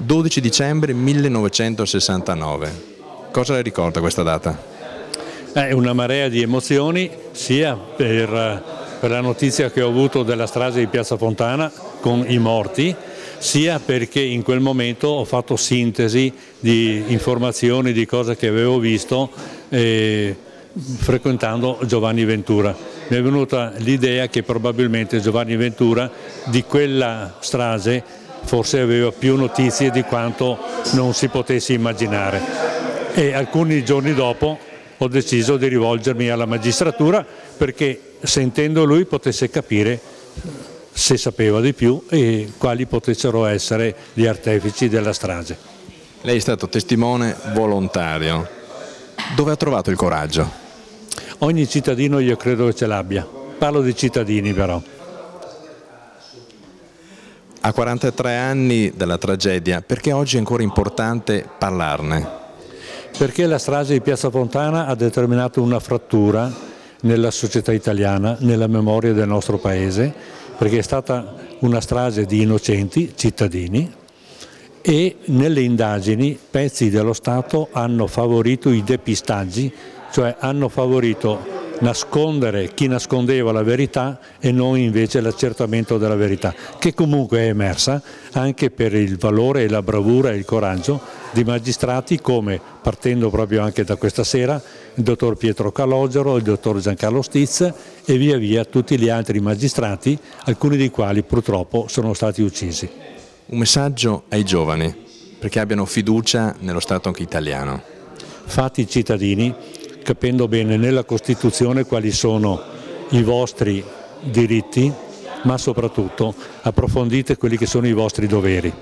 12 dicembre 1969. Cosa le ricorda questa data? È una marea di emozioni, sia per la notizia che ho avuto della strage di Piazza Fontana con i morti, sia perché in quel momento ho fatto sintesi di informazioni, di cose che avevo visto frequentando Giovanni Ventura. Mi è venuta l'idea che probabilmente Giovanni Ventura di quella strage forse aveva più notizie di quanto non si potesse immaginare. E alcuni giorni dopo ho deciso di rivolgermi alla magistratura perché sentendo lui potesse capire se sapeva di più e quali potessero essere gli artefici della strage. Lei è stato testimone volontario. Dove ha trovato il coraggio? Ogni cittadino io credo che ce l'abbia. Parlo di cittadini però. A 43 anni dalla tragedia, perché oggi è ancora importante parlarne? Perché la strage di Piazza Fontana ha determinato una frattura nella società italiana, nella memoria del nostro Paese, perché è stata una strage di innocenti, cittadini, e nelle indagini pezzi dello Stato hanno favorito i depistaggi, cioè hanno favorito nascondere chi nascondeva la verità e non invece l'accertamento della verità, che comunque è emersa anche per il valore e la bravura e il coraggio di magistrati come, partendo proprio anche da questa sera, il dottor Pietro Calogero, il dottor Giancarlo Stiz e via via tutti gli altri magistrati, alcuni dei quali purtroppo sono stati uccisi. Un messaggio ai giovani, perché abbiano fiducia nello Stato anche italiano. Fatti cittadini, capendo bene nella Costituzione quali sono i vostri diritti, ma soprattutto approfondite quelli che sono i vostri doveri.